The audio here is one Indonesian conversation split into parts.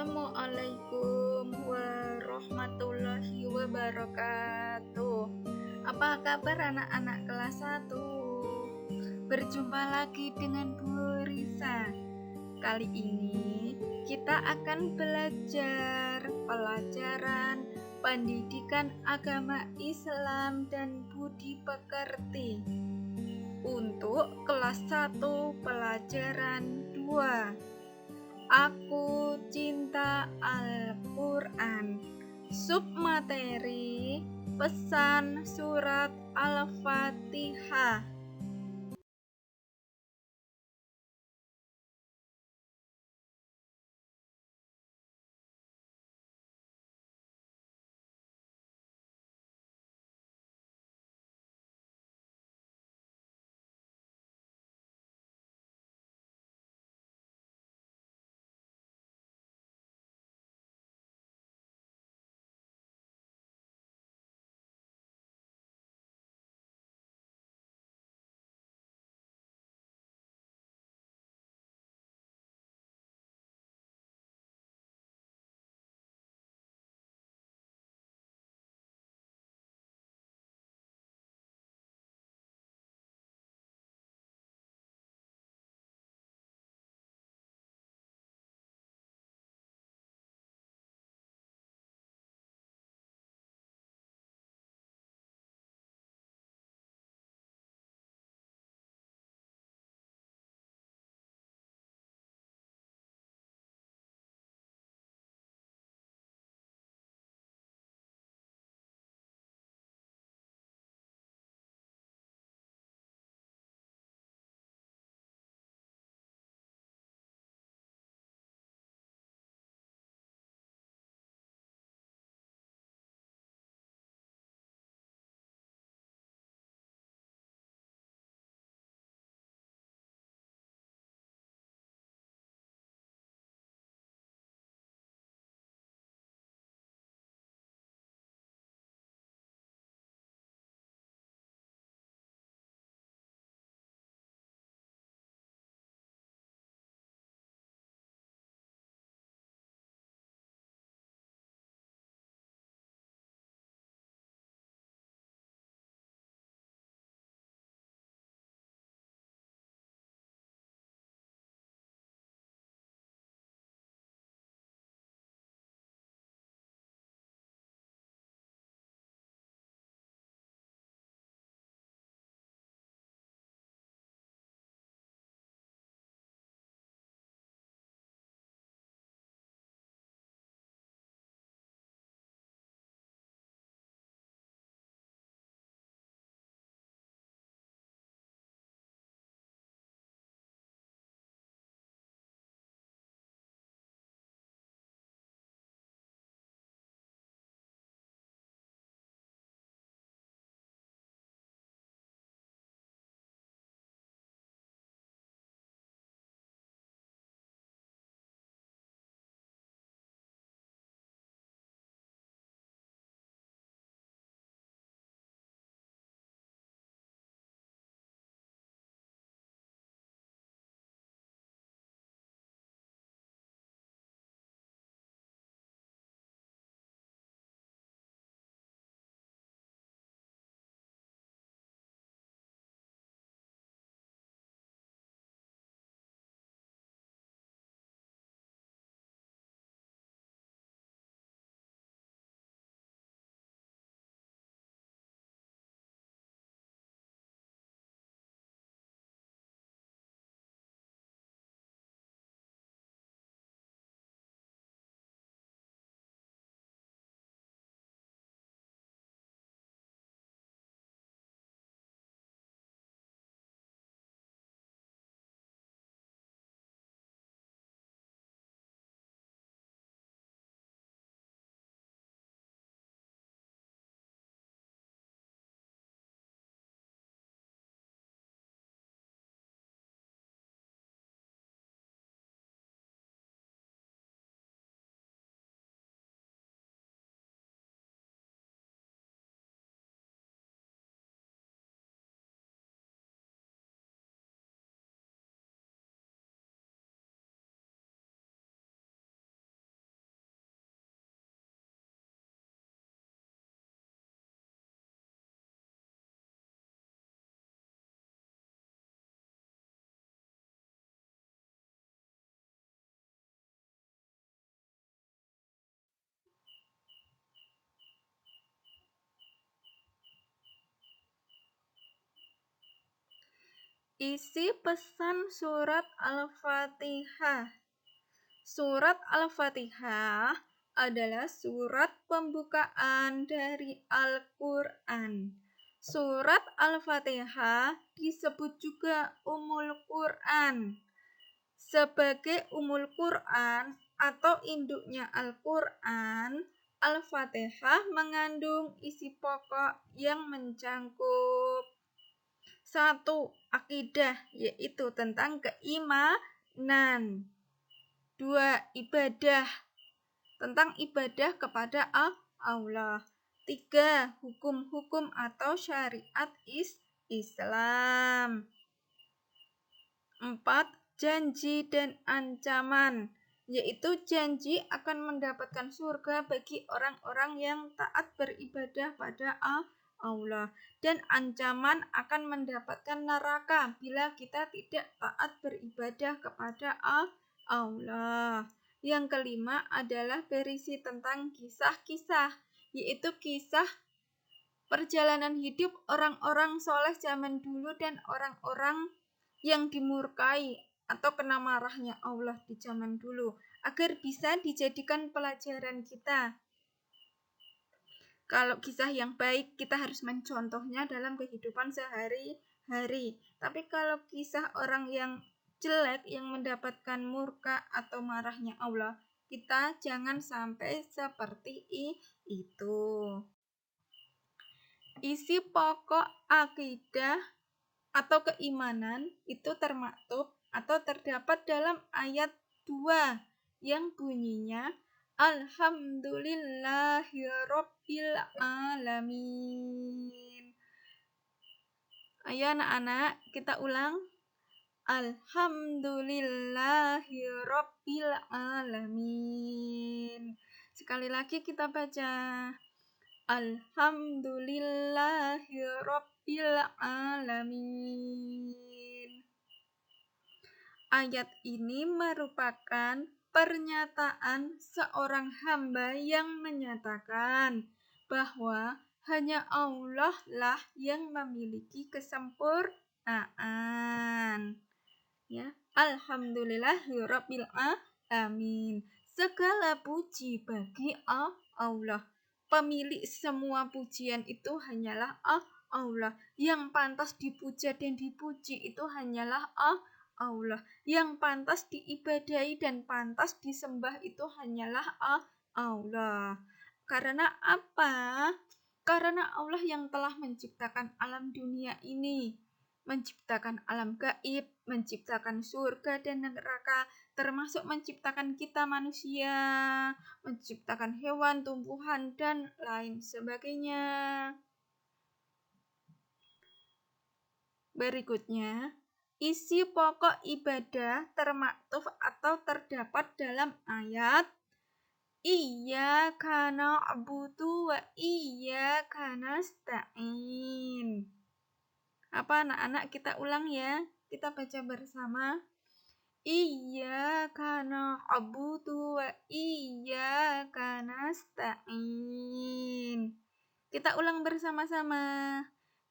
Assalamualaikum warahmatullahi wabarakatuh. Apa kabar anak-anak kelas 1? Berjumpa lagi dengan Bu Risa. Kali ini kita akan belajar pelajaran pendidikan agama Islam dan budi pekerti untuk kelas 1 pelajaran 2. Aku cinta Al-Quran. Submateri pesan surat Al-Fatihah. Isi pesan surat Al-Fatihah. Surat Al-Fatihah adalah surat pembukaan dari Al-Quran. Surat Al-Fatihah disebut juga Ummul Quran. Sebagai Ummul Quran atau induknya Al-Quran, Al-Fatihah mengandung isi pokok yang mencangkup 1. Akidah, yaitu tentang keimanan. 2. Ibadah, tentang ibadah kepada Allah. 3. Hukum-hukum atau syariat Islam. 4. Janji dan ancaman, yaitu janji akan mendapatkan surga bagi orang-orang yang taat beribadah pada Allah, dan ancaman akan mendapatkan neraka bila kita tidak taat beribadah kepada Allah. Yang kelima adalah berisi tentang kisah-kisah, yaitu kisah perjalanan hidup orang-orang soleh zaman dulu dan orang-orang yang dimurkai atau kena marahnya Allah di zaman dulu, agar bisa dijadikan pelajaran kita. Kalau kisah yang baik, kita harus mencontohnya dalam kehidupan sehari-hari. Tapi kalau kisah orang yang jelek, yang mendapatkan murka atau marahnya Allah, kita jangan sampai seperti itu. Isi pokok akidah atau keimanan itu termaktub atau terdapat dalam ayat 2 yang bunyinya Alhamdulillahirabbil alamin. Ayo anak-anak, kita ulang. Alhamdulillahirabbil alamin. Sekali lagi kita baca. Alhamdulillahirabbil alamin. Ayat ini merupakan pernyataan seorang hamba yang menyatakan bahwa hanya Allah lah yang memiliki kesempurnaan. Ya, Alhamdulillahirabbil alamin. Segala puji bagi Allah. Pemilik semua pujian itu hanyalah Allah. Yang pantas dipuja dan dipuji itu hanyalah Allah. Yang pantas diibadahi dan pantas disembah itu hanyalah Allah. Karena apa? Karena Allah yang telah menciptakan alam dunia ini, menciptakan alam gaib, menciptakan surga dan neraka, termasuk menciptakan kita manusia, menciptakan hewan, tumbuhan, dan lain sebagainya. Berikutnya, isi pokok ibadah termaktub atau terdapat dalam ayat Iyyaka na'budu wa iyyaka nasta'in. Apa anak-anak, kita ulang ya. Kita baca bersama. Iyyaka na'budu wa iyyaka nasta'in. Kita ulang bersama-sama.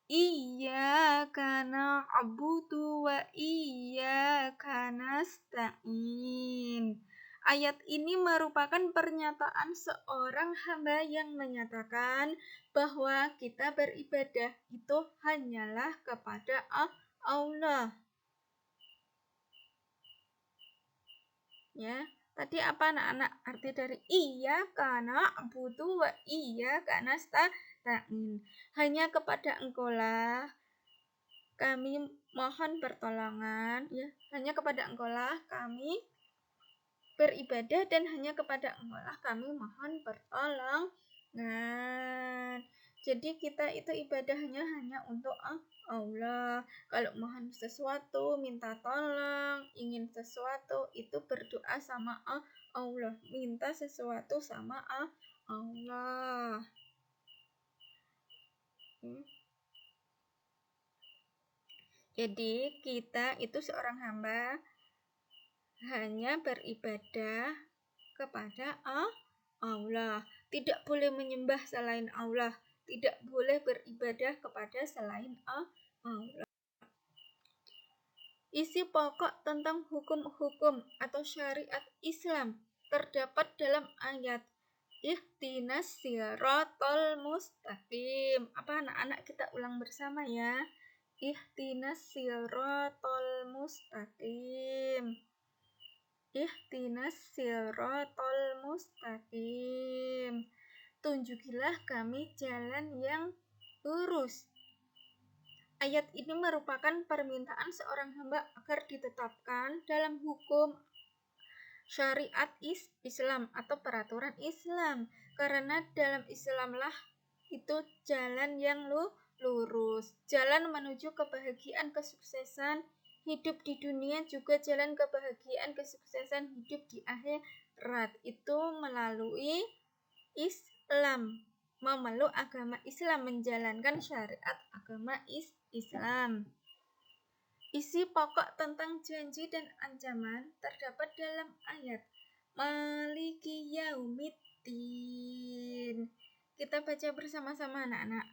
Iyyaka na'budu wa iyyaka nasta'in. Ayat ini merupakan pernyataan seorang hamba yang menyatakan bahwa kita beribadah itu hanyalah kepada Allah. Ya, tadi apa anak-anak arti dari iyyaka na'budu wa iyyaka nasta'in? Hanya kepada Engkaulah kami mohon pertolongan, ya. Hanya kepada Engkaulah kami beribadah dan hanya kepada Engkaulah kami mohon pertolongan. Jadi kita itu ibadahnya hanya untuk Allah. Kalau mohon sesuatu, minta tolong, ingin sesuatu, itu berdoa sama Allah. Minta sesuatu sama Allah. Jadi kita itu seorang hamba hanya beribadah kepada Allah. Tidak boleh menyembah selain Allah. Tidak boleh beribadah kepada selain Allah. Isi pokok tentang hukum-hukum atau syariat Islam terdapat dalam ayat Ihdinas siratal mustaqim. Apa anak-anak, kita ulang bersama ya. Ihdinas siratal mustaqim. Ihdinas siratal mustaqim. Tunjukilah kami jalan yang lurus. Ayat ini merupakan permintaan seorang hamba agar ditetapkan dalam hukum syariat Islam atau peraturan Islam, karena dalam Islamlah itu jalan yang lurus, jalan menuju kebahagiaan kesuksesan hidup di dunia, juga jalan kebahagiaan kesuksesan hidup di akhirat itu melalui Islam, memeluk agama Islam, menjalankan syariat agama Islam. Isi pokok tentang janji dan ancaman terdapat dalam ayat Maliki Yaumiddin. Kita baca bersama-sama anak-anak.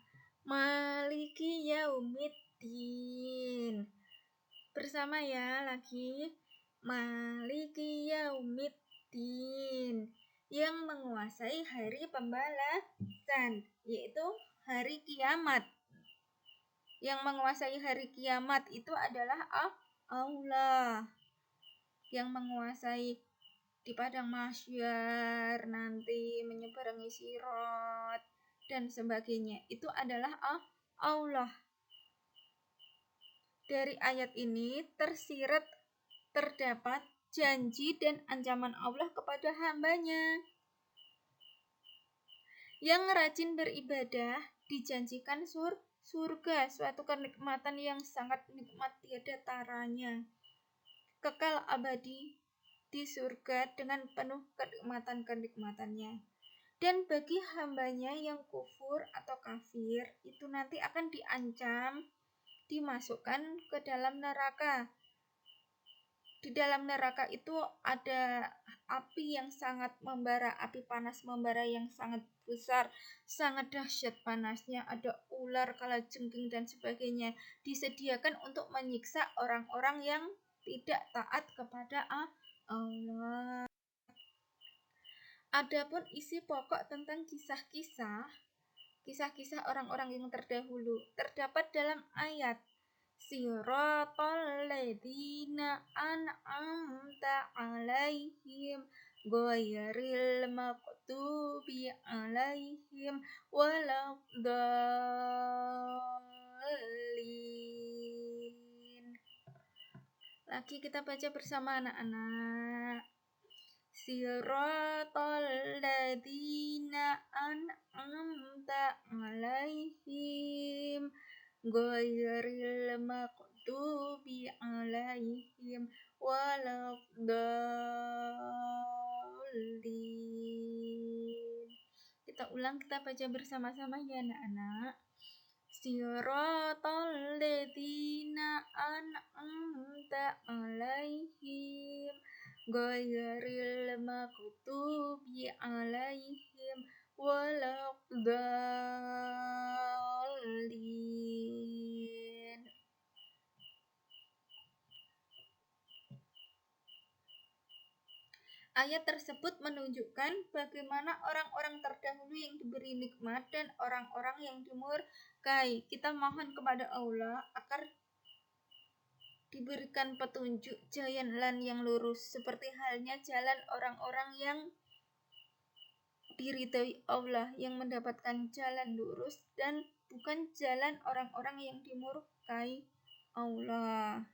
Maliki Yaumiddin. Bersama ya lagi. Maliki Yaumiddin. Yang menguasai hari pembalasan, yaitu hari kiamat. Yang menguasai hari kiamat itu adalah Allah. Yang menguasai di padang mahsyar nanti menyeberangi sirat dan sebagainya itu adalah Allah. Dari ayat ini tersirat terdapat janji dan ancaman Allah kepada hambanya. Yang rajin beribadah dijanjikan surga, suatu kenikmatan yang sangat nikmat tiada taranya, kekal abadi di surga dengan penuh kenikmatan-kenikmatannya. Dan bagi hambanya yang kufur atau kafir, itu nanti akan diancam dimasukkan ke dalam neraka. Di dalam neraka itu ada api yang sangat membara, api panas membara yang sangat besar, sangat dahsyat panasnya, ada ular, kalajengking dan sebagainya. Disediakan untuk menyiksa orang-orang yang tidak taat kepada Allah. Adapun isi pokok tentang kisah-kisah orang-orang yang terdahulu terdapat dalam ayat Siratal ladzina an'amta 'alaihim ghairil maghdubi 'alaihim waladdallin. Lagi kita baca bersama anak-anak. Siratal ladzina an'amta 'alaihim ghairil maghdubi 'alaihim waladdallin. Kita ulang, kita baca bersama-sama ya anak-anak. Siratal ladzina an'amta 'alaihim ghairil maghdubi 'alaihim waladdallin. Ayat tersebut menunjukkan bagaimana orang-orang terdahulu yang diberi nikmat dan orang-orang yang dimurkai. Kita mohon kepada Allah agar diberikan petunjuk jalan yang lurus, seperti halnya jalan orang-orang yang diridhai Allah, yang mendapatkan jalan lurus dan bukan jalan orang-orang yang dimurkai Allah.